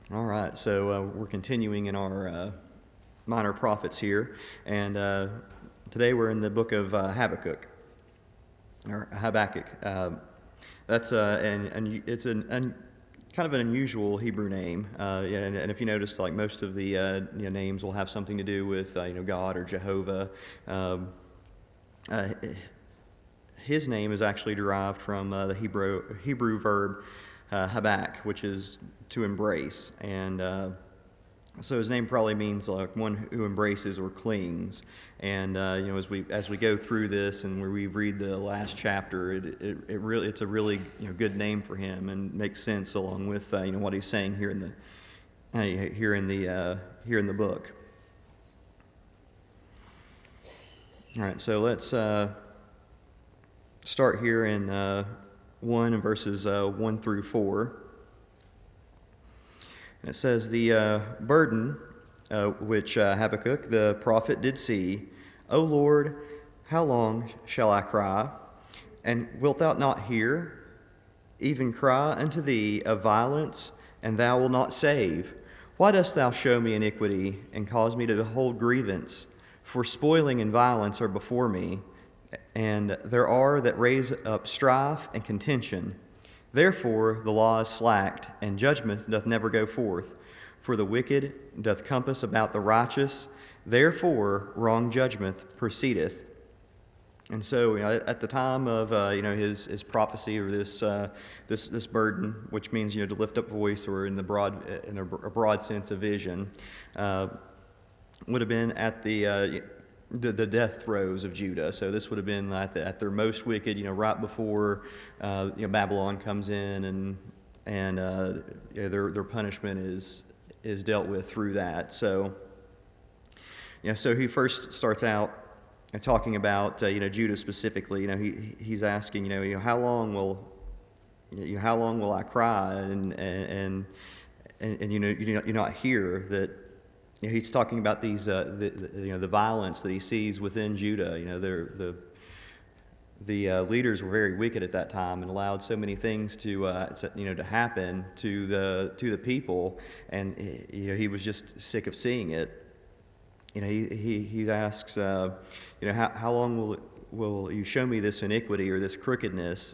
All right, so we're continuing in our minor prophets here, and today we're in the book of Habakkuk, or Habakkuk. That's and it's kind of an unusual Hebrew name, yeah, and if you notice, like most of the names will have something to do with God or Jehovah. Um, uh, his name is actually derived from the Hebrew verb habak, which is to embrace, and so his name probably means like one who embraces or clings. And as we go through this and where we read the last chapter, it's a really good name for him and makes sense along with what he's saying here in the book. All right, so let's start here in 1 and verses 1 through 4. And it says, the burden which Habakkuk the prophet did see, O Lord, how long shall I cry? And wilt thou not hear? Even cry unto thee of violence, and thou wilt not save. Why dost thou show me iniquity, and cause me to behold grievance? For spoiling and violence are before me, and there are that raise up strife and contention. Therefore the law is slacked, and judgment doth never go forth. For the wicked doth compass about the righteous, therefore wrong judgment proceedeth. And so, at the time of his prophecy, or this burden, which means to lift up voice, or in a broad sense of vision, would have been at the death throes of Judah. So this would have been at their most wicked, right before Babylon comes in, and their punishment is dealt with through that. So so he first starts out talking about Judah specifically. He's asking how long will I cry, and you not hear that. He's talking about these the violence that he sees within Judah. The leaders were very wicked at that time and allowed so many things to happen to the people, and he was just sick of seeing it. He asks, how long will you show me this iniquity or this crookedness?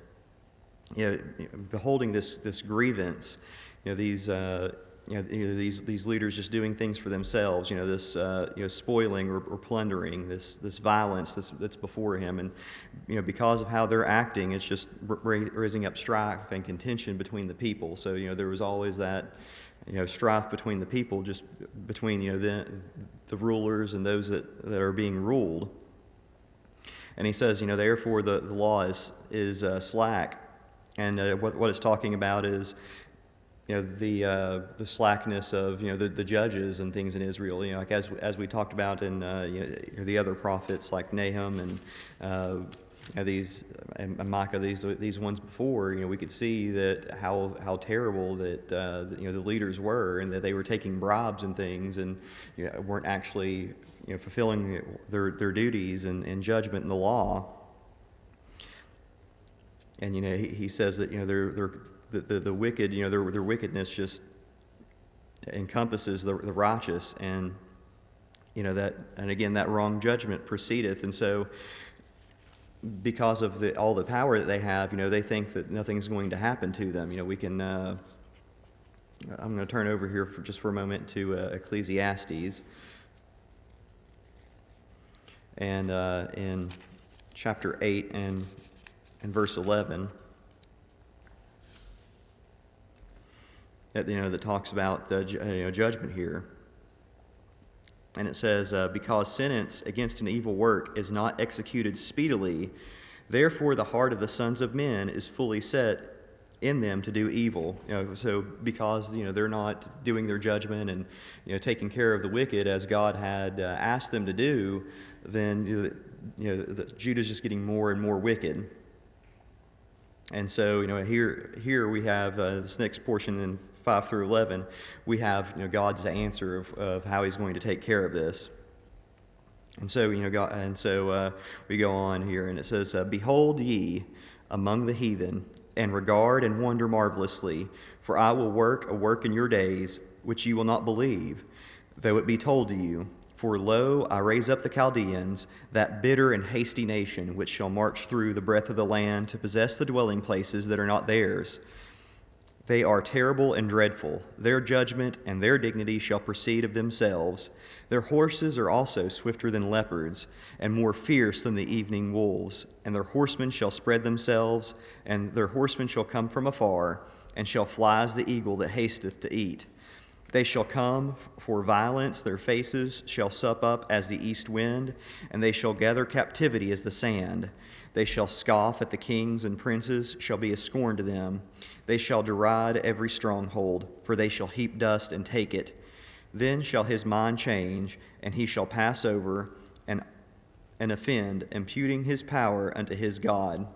Beholding this grievance, these leaders just doing things for themselves. This spoiling or plundering, this violence that's before him, and because of how they're acting, it's just raising up strife and contention between the people. So there was always that strife between the people, just between the rulers and those that are being ruled. And he says, therefore the law is slack, and what it's talking about is the slackness of the judges and things in Israel. Like as we talked about in the other prophets like Nahum and these and Micah, these ones before. We could see that how terrible that the leaders were, and that they were taking bribes and things, and weren't actually fulfilling their duties and judgment in the law. And he says that the wicked, their wickedness just encompasses the righteous, and that wrong judgment proceedeth. And so, because of all the power that they have, they think that nothing's going to happen to them. We can. I'm going to turn over here for a moment to Ecclesiastes, and in chapter 8 and verse 11. That talks about the judgment here. And it says, because sentence against an evil work is not executed speedily, therefore the heart of the sons of men is fully set in them to do evil. So because they're not doing their judgment and taking care of the wicked as God had asked them to do, then Judah's just getting more and more wicked. And so, here we have this next portion in 5 through 11. We have God's answer of how He's going to take care of this. And so, we go on here, and it says, "Behold ye among the heathen, and regard and wonder marvelously, For I will work a work in your days, which you will not believe, though it be told to you. For lo, I raise up the Chaldeans, that bitter and hasty nation, which shall march through the breadth of the land to possess the dwelling places that are not theirs. They are terrible and dreadful. Their judgment and their dignity shall proceed of themselves. Their horses are also swifter than leopards, and more fierce than the evening wolves. And their horsemen shall spread themselves, and their horsemen shall come from afar, and shall fly as the eagle that hasteth to eat. They shall come for violence, their faces shall sup up as the east wind, and they shall gather captivity as the sand. They shall scoff at the kings, and princes shall be a scorn to them. They shall deride every stronghold, for they shall heap dust and take it. Then shall his mind change, and he shall pass over and offend, imputing his power unto his God.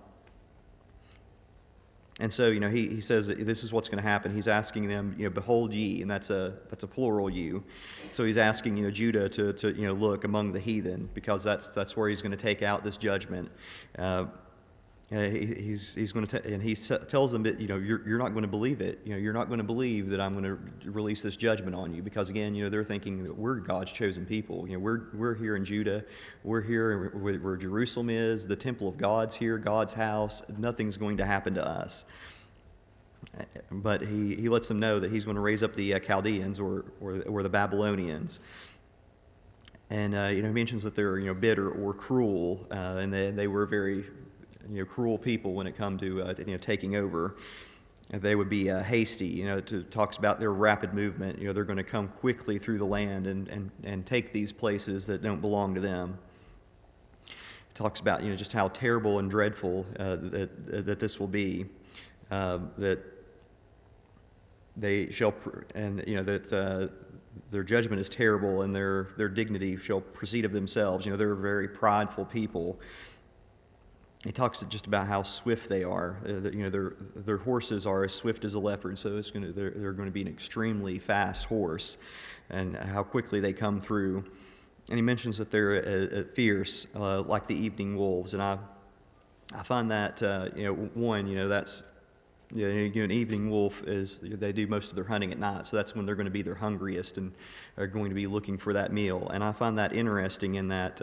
And so, he says that this is what's going to happen. He's asking them, behold ye, and that's a plural you. So he's asking, Judah to look among the heathen, because that's where he's going to take out this judgment. He's going to and he tells them that you're not going to believe it. You're not going to believe that I'm going to release this judgment on you, because again, they're thinking that we're God's chosen people. We're here in Judah. We're here where Jerusalem is. The temple of God's here, God's house. Nothing's going to happen to us. But he lets them know that he's going to raise up the Chaldeans or the Babylonians. And he mentions that they're bitter or cruel, and they were very cruel people when it come to taking over. They would be hasty. It talks about their rapid movement. They're going to come quickly through the land and take these places that don't belong to them. It talks about just how terrible and dreadful that this will be. That they shall, and that their judgment is terrible, and their dignity shall proceed of themselves. They're a very prideful people. He talks just about how swift they are. Their horses are as swift as a leopard, so they're going to be an extremely fast horse, and how quickly they come through. And he mentions that they're fierce, like the evening wolves. And I find that that's an evening wolf is they do most of their hunting at night, so that's when they're going to be their hungriest and are going to be looking for that meal. And I find that interesting in that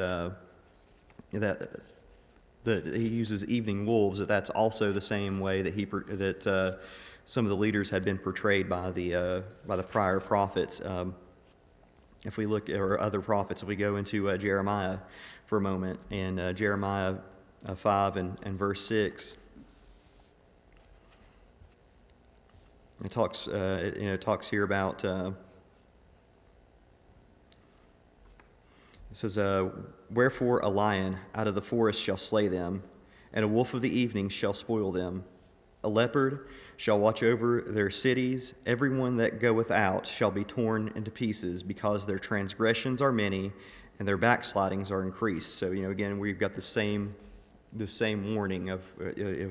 that he uses evening wolves. That's also the same way that some of the leaders had been portrayed by the prior prophets. If we look, or other prophets, if we go into Jeremiah for a moment, and Jeremiah 5 and verse 6, it talks here about. It says, wherefore a lion out of the forest shall slay them, and a wolf of the evening shall spoil them. A leopard shall watch over their cities. Everyone that goeth out shall be torn into pieces, because their transgressions are many, and their backslidings are increased. So, again, we've got the same warning of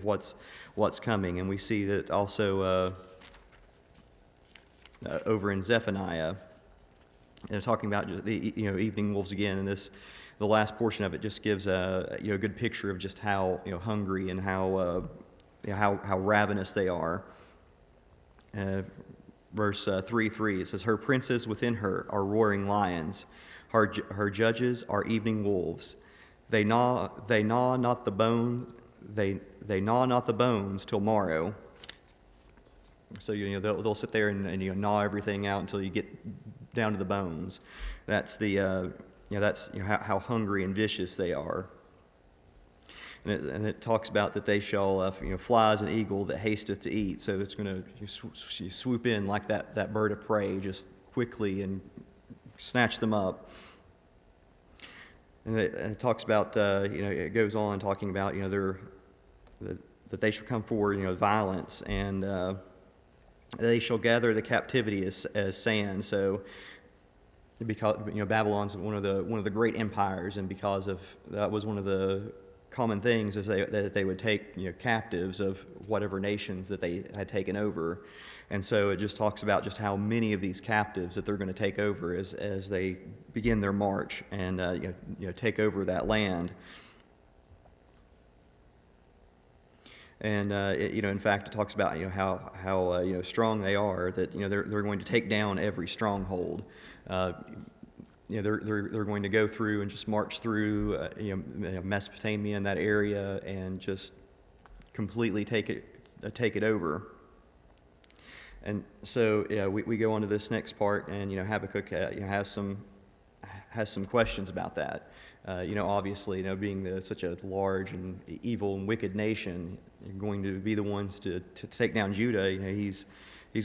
what's coming. And we see that also over in Zephaniah, talking about the evening wolves again, and the last portion of it just gives a good picture of just how hungry and how ravenous they are. Verse 3:3, it says, her princes within her are roaring lions, her judges are evening wolves. They gnaw not the bone, they gnaw not the bones till morrow. So they'll sit there and gnaw everything out until you get down to the bones. That's how hungry and vicious they are. And it talks about that they shall fly as an eagle that hasteth to eat. So it's going to swoop in like that bird of prey, just quickly and snatch them up. And it talks about it goes on talking about that they shall come forward violence, and they shall gather the captivity as sand. So, because Babylon's one of the great empires, and because of that was one of the common things is that they would take captives of whatever nations that they had taken over, and so it just talks about just how many of these captives that they're going to take over as they begin their march and take over that land. And in fact, it talks about how strong they are. That they're going to take down every stronghold. They're going to go through and just march through Mesopotamia and that area and just completely take it over. And so we go on to this next part, and Habakkuk has some questions about that. Obviously, being such a large and evil and wicked nation, going to be the ones to take down Judah. He's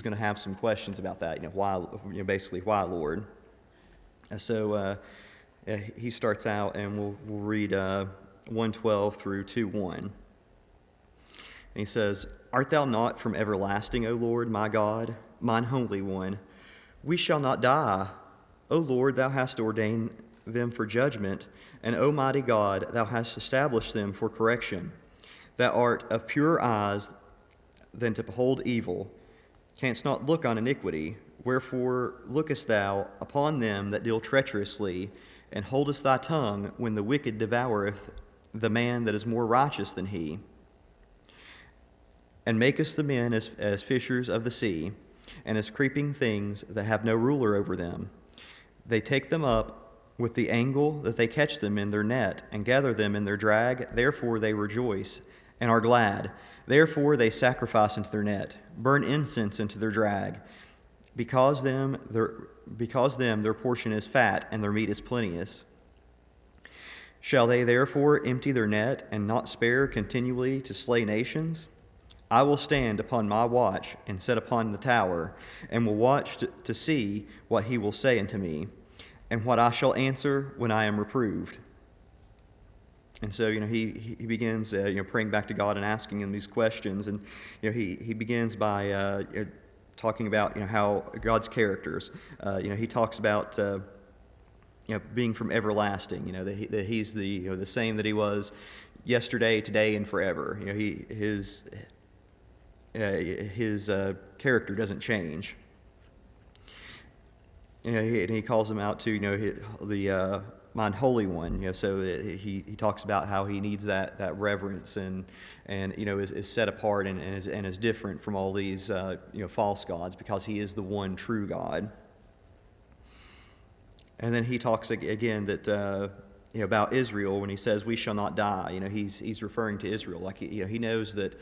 going to have some questions about that. Why? Basically, why, Lord? So he starts out, and we'll read 1:12 through 2:1. And he says, "Art thou not from everlasting, O Lord, my God, mine Holy One? We shall not die. O Lord, thou hast ordained them for judgment, and O mighty God, thou hast established them for correction. Thou art of purer eyes than to behold evil, canst not look on iniquity. Wherefore lookest thou upon them that deal treacherously, and holdest thy tongue when the wicked devoureth the man that is more righteous than he? And makest the men as fishers of the sea, and as creeping things that have no ruler over them. They take them up with the angle that they catch them in their net, and gather them in their drag. Therefore they rejoice and are glad. Therefore they sacrifice into their net, burn incense into their drag. Because them their portion is fat, and their meat is plenteous. Shall they therefore empty their net, and not spare continually to slay nations? I will stand upon my watch, and sit upon the tower, and will watch to see what he will say unto me, and what I shall answer when I am reproved." And so, he begins, praying back to God and asking him these questions. And, he begins by talking about, how God's characters. He talks about, being from everlasting. That he's the same that he was yesterday, today, and forever. His character doesn't change. And he calls him out to the mine Holy One. So he talks about how he needs that reverence and is set apart and is different from all these false gods, because he is the one true God. And then he talks again that about Israel when he says we shall not die. He's referring to Israel. Like he knows that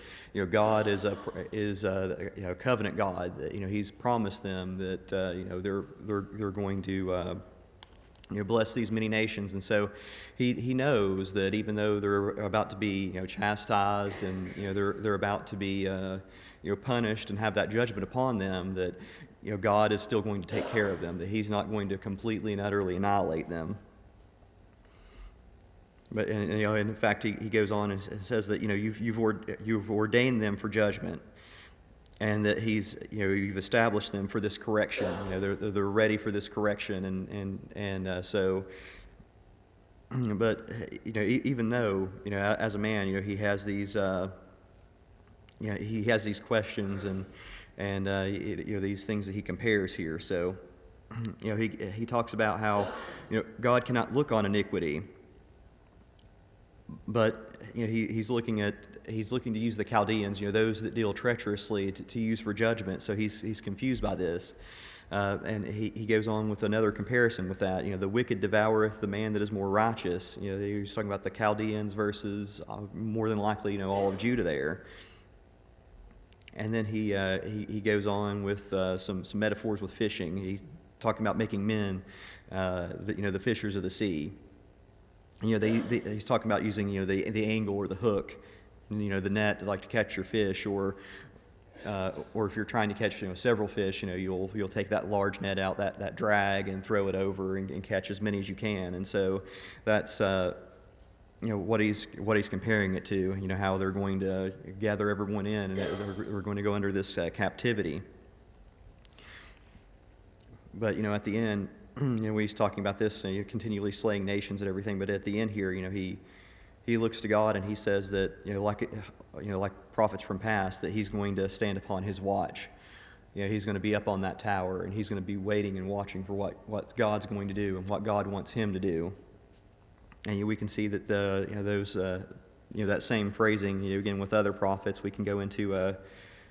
God is a covenant God. That he's promised them that they're going to bless these many nations. And so he knows that even though they're about to be chastised, and they're about to be punished and have that judgment upon them, that God is still going to take care of them. That he's not going to completely and utterly annihilate them. But in fact, he goes on and says that you've ordained them for judgment, and that you've established them for this correction. They're ready for this correction, so. But even though as a man he has these he has these questions and these things that he compares here. So he talks about how God cannot look on iniquity. But he's looking to use the Chaldeans, those that deal treacherously, to use for judgment. So he's confused by this, and he goes on with another comparison with that. The wicked devoureth the man that is more righteous. He's talking about the Chaldeans versus more than likely all of Judah there. And then he goes on with some metaphors with fishing. He's talking about making men, the fishers of the sea. He's talking about using the angle or the hook, the net to catch your fish, or if you're trying to catch several fish, you'll take that large net out, that drag, and throw it over and catch as many as you can. And so that's what he's comparing it to. How they're going to gather everyone in, and they're going to go under this captivity. But at the end, when he's talking about this, continually slaying nations and everything. But at the end here, he looks to God and he says that like prophets from past, that he's going to stand upon his watch. He's going to be up on that tower, and he's going to be waiting and watching for what God's going to do and what God wants him to do. And we can see that that same phrasing, again with other prophets. We can go into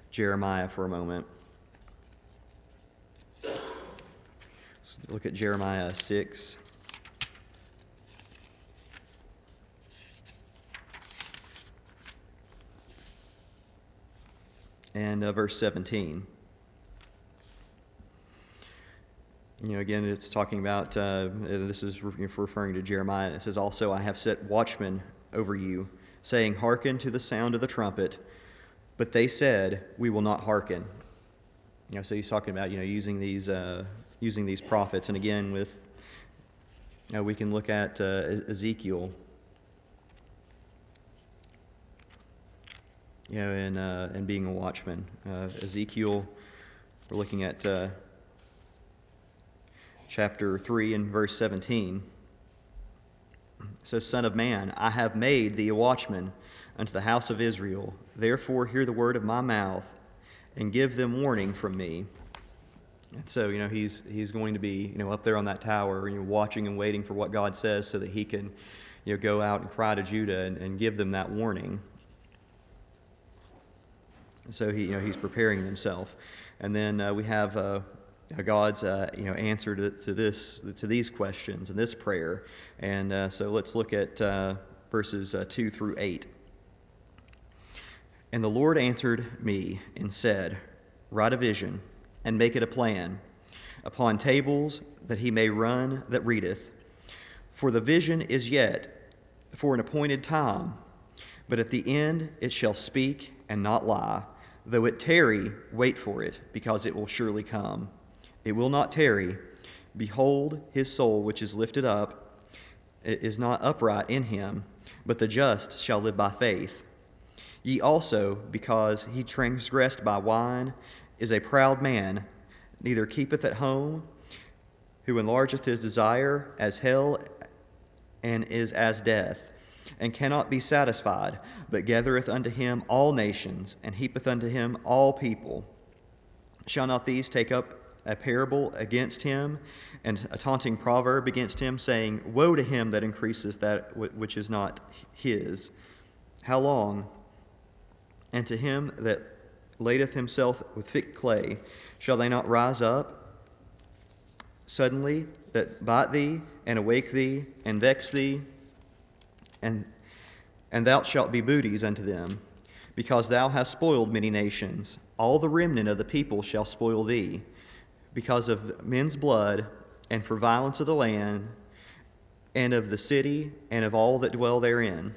Jeremiah for a moment. Let's look at Jeremiah 6. And verse 17. Again, it's talking about, this is referring to Jeremiah. It says, "Also I have set watchmen over you, saying, hearken to the sound of the trumpet. But they said, we will not hearken." So he's talking about, using these prophets. And again, with, we can look at Ezekiel, and being a watchman. Ezekiel, we're looking at chapter 3 and verse 17. It says, "Son of man, I have made thee a watchman unto the house of Israel. Therefore hear the word of my mouth, and give them warning from me." And so, he's going to be, up there on that tower, watching and waiting for what God says so that he can, go out and cry to Judah and give them that warning. So he's preparing himself. And then we have God's answer to these questions and this prayer. And so let's look at verses 2 through 8. "And the Lord answered me and said, Write a vision, and make it a plan, upon tables, that he may run that readeth. For the vision is yet for an appointed time, but at the end it shall speak and not lie. Though it tarry, wait for it, because it will surely come. It will not tarry. Behold, his soul which is lifted up is not upright in him, but the just shall live by faith. Ye also, because he transgressed by wine, is a proud man, neither keepeth at home, who enlargeth his desire as hell, and is as death, and cannot be satisfied, but gathereth unto him all nations, and heapeth unto him all people. Shall not these take up a parable against him, and a taunting proverb against him, saying, Woe to him that increaseth that which is not his. How long? And to him that ladeth himself with thick clay, shall they not rise up suddenly, that bite thee, and awake thee, and vex thee? And thou shalt be booties unto them, because thou hast spoiled many nations. All the remnant of the people shall spoil thee, because of men's blood, and for violence of the land, and of the city, and of all that dwell therein."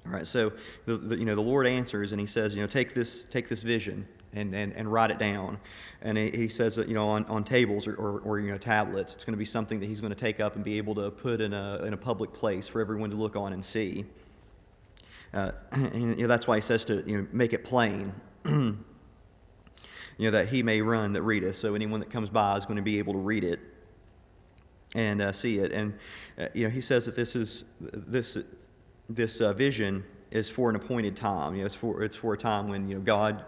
All right, so the Lord answers, and he says, take this vision and write it down. And he says that, on tables or tablets, it's going to be something that he's going to take up and be able to put in a public place for everyone to look on and see. And that's why he says to make it plain, that he may run that readeth. So anyone that comes by is going to be able to read it and see it. And he says that this vision is for an appointed time. It's for a time when God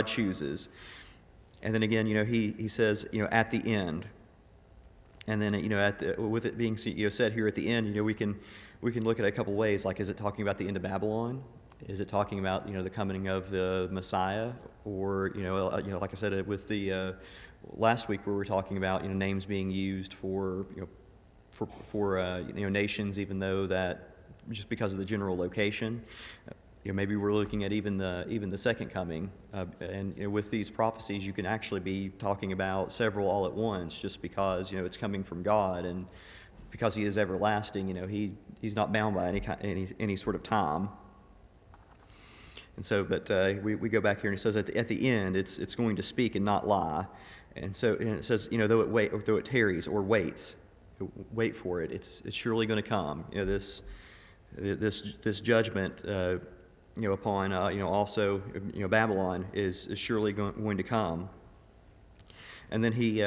chooses. And then again, he says at the end. And then with it being said here at the end, we can look at it a couple ways. Like, is it talking about the end of Babylon? Is it talking about the coming of the Messiah? Or like I said with the last week, where we were talking about names being used for nations, even though that just because of the general location. Maybe we're looking at even the second coming, and with these prophecies, you can actually be talking about several all at once, just because it's coming from God, and because He is everlasting. He's not bound by any sort of time. And so, but we go back here, and it says at the end, it's going to speak and not lie. And so, and it says though it tarries or waits, wait for it. It's surely going to come. This judgment. Upon also Babylon is surely going to come. And then he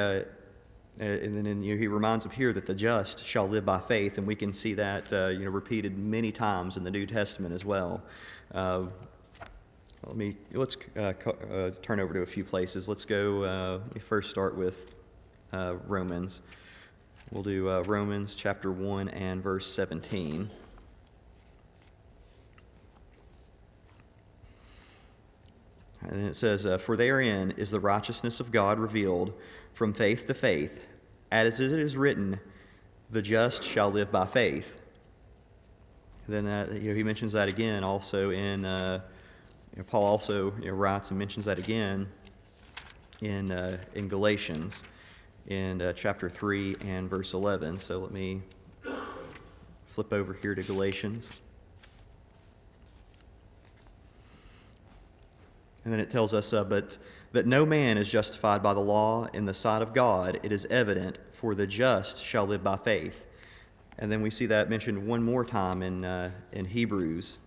reminds them here that the just shall live by faith, and we can see that repeated many times in the New Testament as well. Let's turn over to a few places. Let's go. Let me first start with Romans. We'll do Romans chapter 1 and verse 17. And it says, "For therein is the righteousness of God revealed from faith to faith, as it is written, the just shall live by faith." And then he mentions that again also in, Paul also writes and mentions that again in Galatians in chapter 3 and verse 11. So let me flip over here to Galatians. And then it tells us, but that no man is justified by the law in the sight of God, it is evident, for the just shall live by faith. And then we see that mentioned one more time in Hebrews.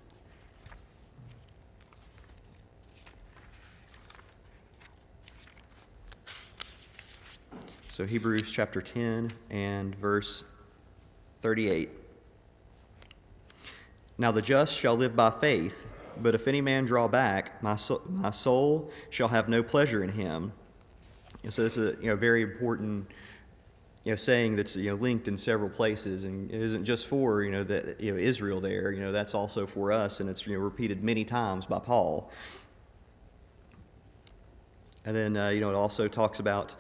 So Hebrews chapter 10 and verse 38. "Now the just shall live by faith, but if any man draw back, my soul shall have no pleasure in him." And so this is a very important saying that's linked in several places, and it isn't just for Israel there. That's also for us, and it's repeated many times by Paul. And then it also talks about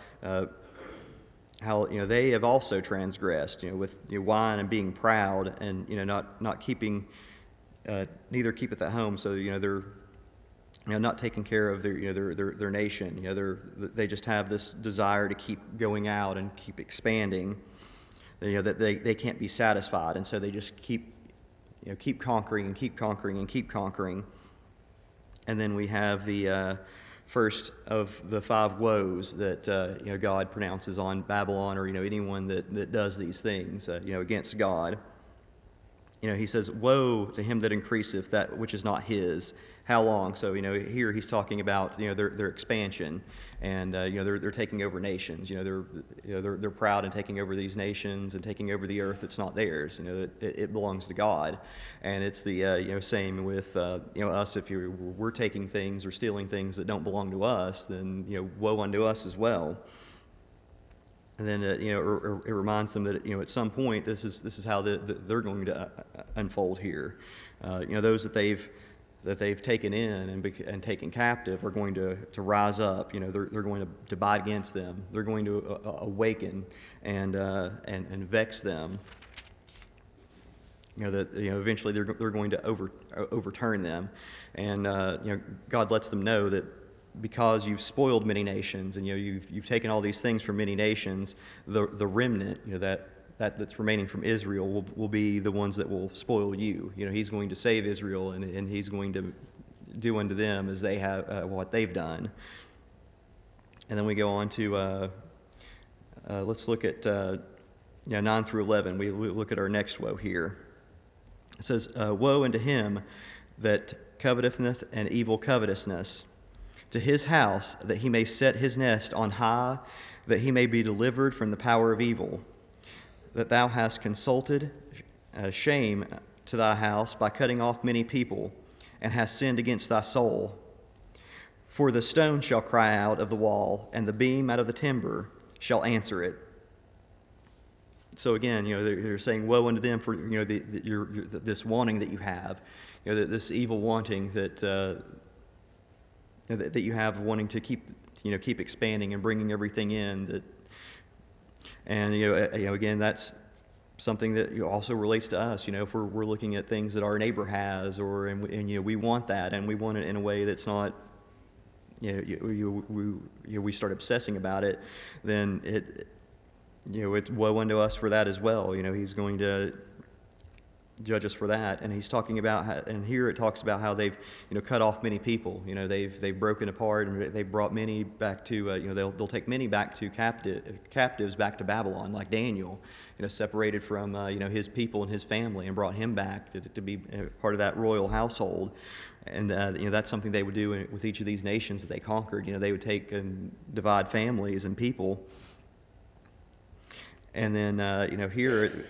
how they have also transgressed, with wine and being proud, and not keeping. Neither keepeth at home, so they're not taking care of their nation. They just have this desire to keep going out and keep expanding. That they can't be satisfied, and so they just keep conquering and keep conquering and keep conquering. And then we have the first of the 5 woes that God pronounces on Babylon, or anyone that does these things against God. He says, "Woe to him that increaseth that which is not his. How long?" So, here he's talking about, their expansion, and, they're taking over nations. They're proud in taking over these nations and taking over the earth that's not theirs. It belongs to God. And it's the, same with, us. If we're taking things or stealing things that don't belong to us, then, woe unto us as well. And then it reminds them that at some point this is how they're going to unfold here. Those that they've taken in and taken captive are going to rise up. They're going to bite against them. They're going to awaken and vex them. That eventually they're going to overturn them, and God lets them know that, because you've spoiled many nations, and you've taken all these things from many nations, the remnant that's remaining from Israel will be the ones that will spoil you. He's going to save Israel, and he's going to do unto them as they have what they've done. And then we go on to let's look at 9 through 11. We look at our next woe here. It says, "Woe unto him that coveteth and evil covetousness, to his house, that he may set his nest on high, that he may be delivered from the power of evil. That thou hast consulted shame to thy house by cutting off many people, and hast sinned against thy soul. For the stone shall cry out of the wall, and the beam out of the timber shall answer it." So again, they're saying, "Woe unto them for this wanting that you have, this evil wanting that you have, wanting to keep expanding and bringing everything in." And again, that's something that also relates to us. If we're looking at things that our neighbor has, and we want that, and we want it in a way that's not, we start obsessing about it, then it's woe unto us for that as well. He's going to judge us for that. And he's talking about and here it talks about how they've cut off many people. They've broken apart, and they've brought many back to they'll take many back to captives back to Babylon, like Daniel, separated from his people and his family, and brought him back to be part of that royal household. And that's something they would do with each of these nations that they conquered. They would take and divide families and people. And then here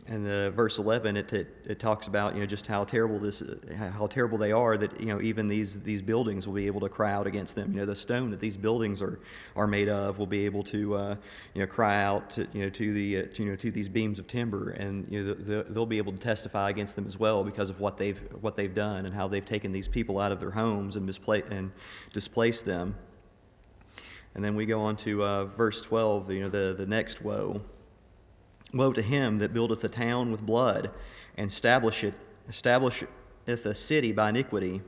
And the verse 11, it talks about, just how terrible they are, that, even these buildings will be able to cry out against them. The stone that these buildings are made of will be able to cry out to these beams of timber, and they'll be able to testify against them as well because of what they've done and how they've taken these people out of their homes and displaced them. And then we go on to verse 12, the next woe. Woe to him that buildeth a town with blood, and establisheth a city by iniquity.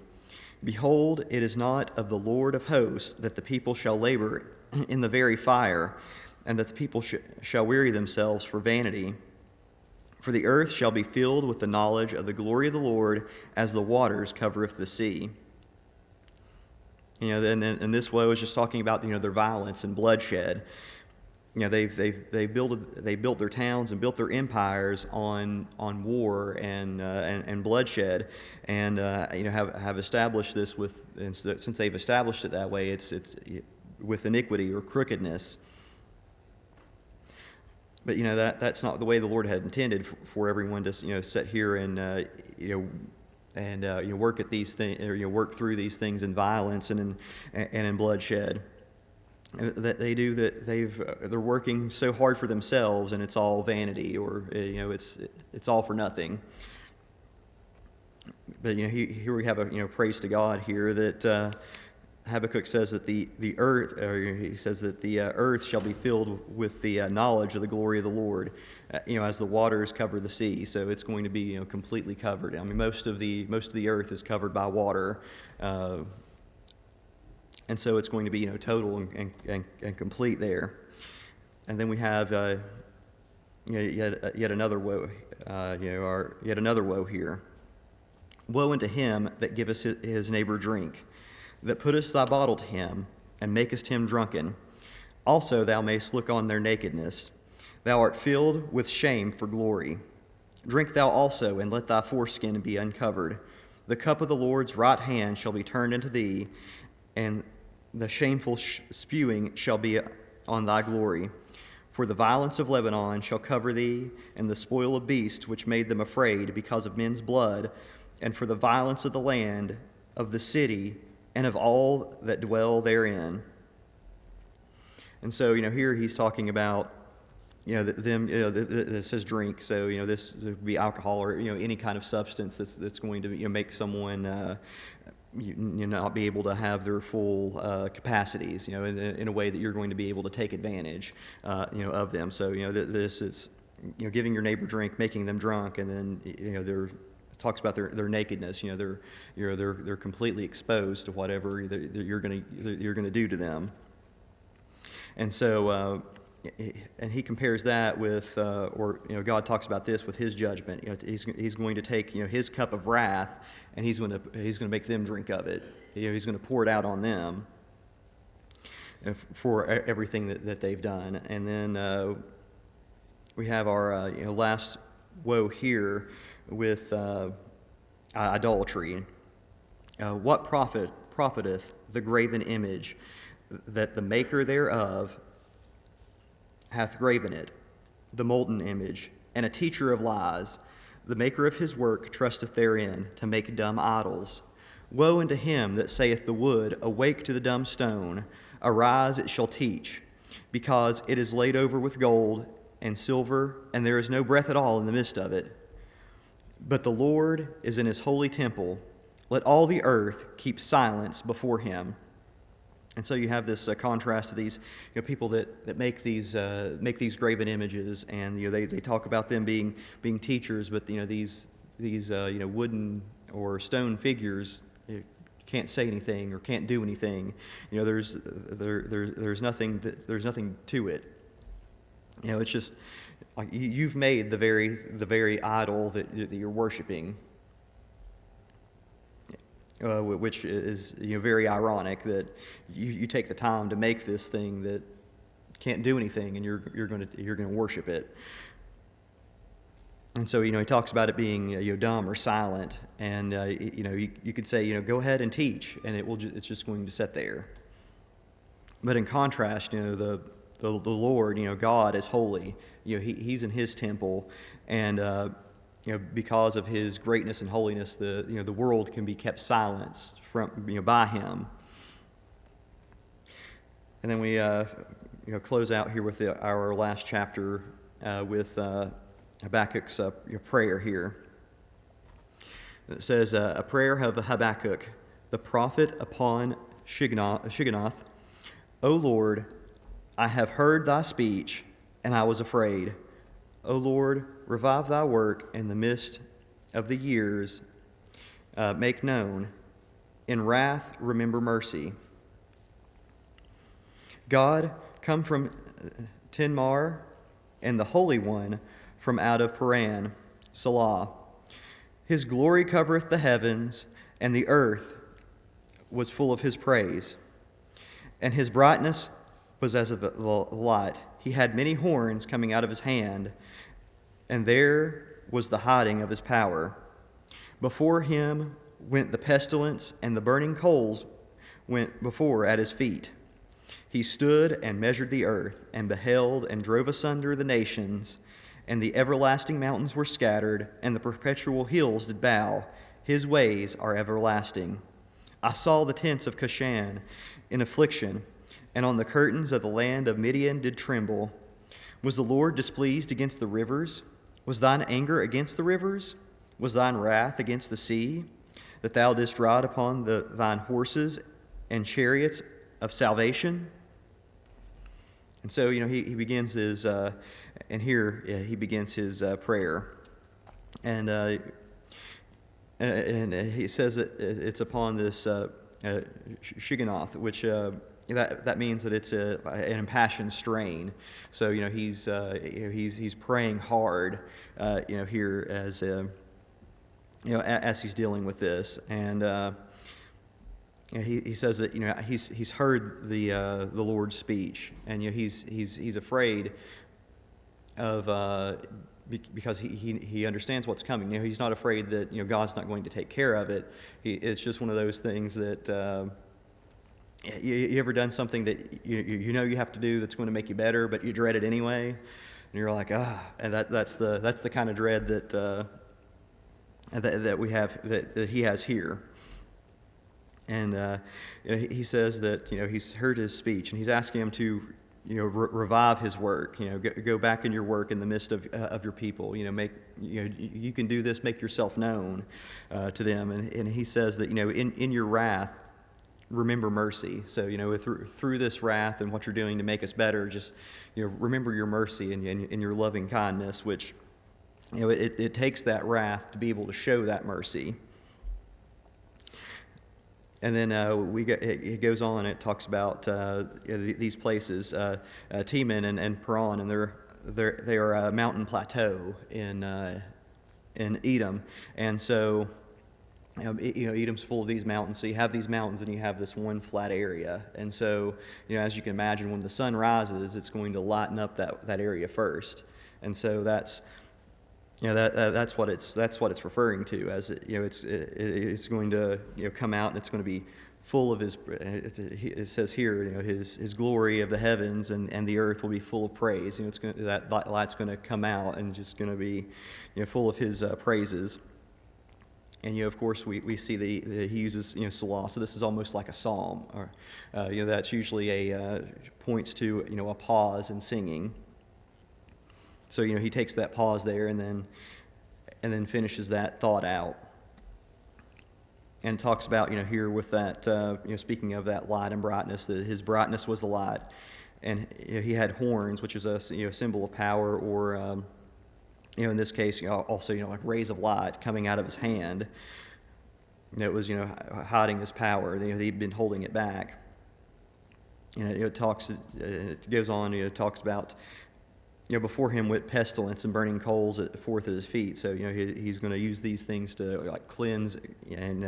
Behold, it is not of the Lord of hosts that the people shall labor in the very fire, and that the people shall weary themselves for vanity. For the earth shall be filled with the knowledge of the glory of the Lord, as the waters covereth the sea. And this woe is just talking about their violence and bloodshed. They built their towns and built their empires on war and bloodshed, and have established this since they've established it that way, it's with iniquity or crookedness. But that's not the way the Lord had intended for everyone to sit here and work at these things, or work through these things in violence and in bloodshed. That they do, that they're working so hard for themselves, and it's all vanity, or it's all for nothing. But here we have a praise to God here, that Habakkuk says that the earth, or he says that the earth shall be filled with the knowledge of the glory of the Lord, as the waters cover the sea. So it's going to be completely covered. I mean, most of the earth is covered by water. And so it's going to be total and complete there. And then we have yet another woe, yet another woe here. Woe unto him that giveth his neighbor drink, that puttest thy bottle to him, and makest him drunken. Also thou mayst look on their nakedness. Thou art filled with shame for glory. Drink thou also, and let thy foreskin be uncovered. The cup of the Lord's right hand shall be turned into thee, and the shameful spewing shall be on thy glory. For the violence of Lebanon shall cover thee, and the spoil of beasts which made them afraid because of men's blood, and for the violence of the land, of the city, and of all that dwell therein. And so, here he's talking about, it says drink, so, this would be alcohol or, any kind of substance that's going to, make someone not be able to have their full capacities, in a way that you're going to be able to take advantage, of them. So, this is, giving your neighbor drink, making them drunk, and then, it talks about their nakedness. They're completely exposed to whatever you're going to do to them. And so, and he compares that with, God talks about this with his judgment. He's going to take, his cup of wrath, and he's going to make them drink of it. He's going to pour it out on them for everything that they've done. And then we have our last woe here with idolatry. What profiteth the graven image, that the maker thereof hath graven it, the molten image, and a teacher of lies? The maker of his work trusteth therein, to make dumb idols. Woe unto him that saith the wood, awake to the dumb stone, arise, it shall teach, because it is laid over with gold and silver, and there is no breath at all in the midst of it. But the Lord is in his holy temple. Let all the earth keep silence before him. And so you have this contrast to these people that make these graven images, and they talk about them being teachers, but these wooden or stone figures can't say anything or can't do anything. There's nothing to it. It's just like you've made the very idol that you're worshiping. Which is very ironic that you take the time to make this thing that can't do anything, and you're going to worship it. And so he talks about it being dumb or silent, and you could say go ahead and teach, and it's just going to sit there. But in contrast, the the Lord, God is holy. He's in His temple, and because of His greatness and holiness, the world can be kept silenced from by Him. And then we close out here with our last chapter with Habakkuk's prayer here. It says, a prayer of Habakkuk, the prophet upon Shigionoth. O Lord, I have heard thy speech, and I was afraid. O Lord, revive thy work in the midst of the years. Make known. In wrath, remember mercy. God, come from Tinmar, and the Holy One from out of Paran, Salah. His glory covereth the heavens, and the earth was full of his praise. And his brightness was as of the light. He had many horns coming out of his hand, and there was the hiding of his power. Before him went the pestilence, and the burning coals went before at his feet. He stood and measured the earth, and beheld and drove asunder the nations, and the everlasting mountains were scattered, and the perpetual hills did bow. His ways are everlasting. I saw the tents of Cushan in affliction, and on the curtains of the land of Midian did tremble. Was the Lord displeased against the rivers? Was thine anger against the rivers? Was thine wrath against the sea? That thou didst ride upon thine horses and chariots of salvation? And so, he begins his, he begins his prayer. And he says that it's upon this Shigionoth, which that means that it's an impassioned strain. So, he's praying hard, here as he's dealing with this. And he says that he's heard the Lord's speech, and he's afraid of because he understands what's coming. He's not afraid that God's not going to take care of it. It's just one of those things that you ever done something that you have to do that's going to make you better, but you dread it anyway, and you're like and that's the kind of dread that we have that he has here. And he says that he's heard his speech, and he's asking him to revive his work. Go back in your work in the midst of your people. Make you can do this. Make yourself known to them. And he says that in your wrath, remember mercy. So through this wrath and what you're doing to make us better, just remember your mercy and your loving kindness, which it takes that wrath to be able to show that mercy. And then it goes on. It talks about these places, Teman and Paran, and they are a mountain plateau in Edom. And so, Edom's full of these mountains. So you have these mountains, and you have this one flat area. And so, as you can imagine, when the sun rises, it's going to lighten up that area first. And so that's what it's referring to, as it's going to come out, and it's going to be full of his. It says here, his glory of the heavens and the earth will be full of praise. That light's going to come out and just going to be full of his praises. And of course we see he uses Salah. So this is almost like a psalm, or that's usually points to a pause in singing. So he takes that pause there and then finishes that thought out, and talks about here with that speaking of that light and brightness, that his brightness was the light, and he had horns, which is a symbol of power, or in this case also like rays of light coming out of his hand. It was hiding his power. He'd been holding it back. It goes on. It talks about. Before him went pestilence and burning coals forth at his feet. So he's going to use these things to like cleanse and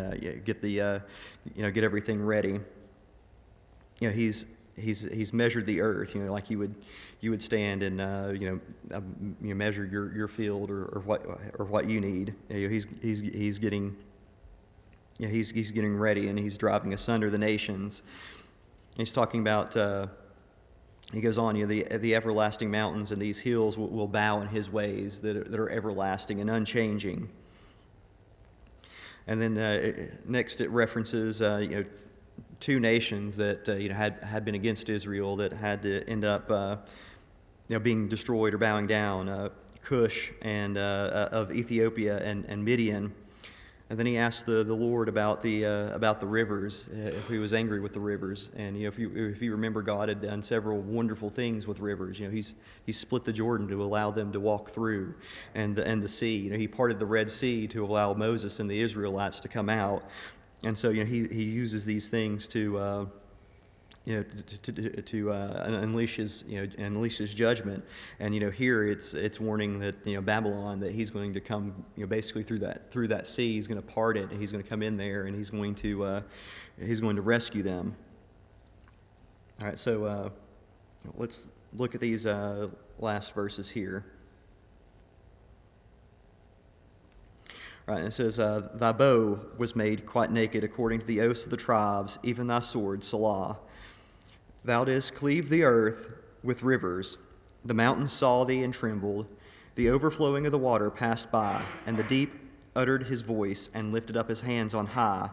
get get everything ready. He's measured the earth. Like you would stand and measure your field or what you need. He's getting getting ready, and he's driving asunder the nations. He's talking about. He goes on, the everlasting mountains and these hills will bow in his ways that are everlasting and unchanging. And then next it references, two nations that had been against Israel that had to end up being destroyed or bowing down, Cush and of Ethiopia and Midian. And then he asked the Lord about the rivers, if he was angry with the rivers. And if you remember, God had done several wonderful things with rivers. He split the Jordan to allow them to walk through, and the sea. He parted the Red Sea to allow Moses and the Israelites to come out. And so he uses these things to unleash his judgment. And here it's warning that Babylon, that he's going to come basically through that sea. He's going to part it, and he's going to come in there, and he's going to rescue them. All right, so let's look at these last verses here. All right, it says, "Thy bow was made quite naked according to the oaths of the tribes, even thy sword, Salah. Thou didst cleave the earth with rivers. The mountains saw thee and trembled. The overflowing of the water passed by, and the deep uttered his voice and lifted up his hands on high.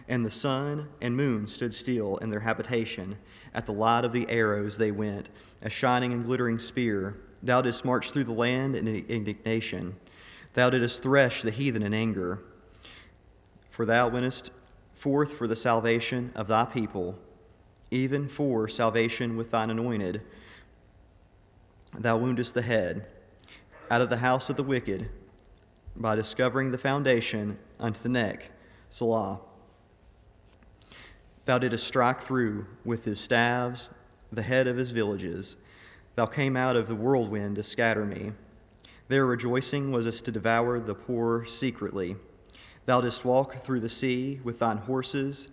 And the sun and moon stood still in their habitation. At the light of the arrows they went, a shining and glittering spear. Thou didst march through the land in indignation. Thou didst thresh the heathen in anger. For thou wentest forth for the salvation of thy people, even for salvation with thine anointed. Thou woundest the head out of the house of the wicked, by discovering the foundation unto the neck, Salah. Thou didst strike through with his staves the head of his villages. Thou came out of the whirlwind to scatter me. Their rejoicing was as to devour the poor secretly. Thou didst walk through the sea with thine horses,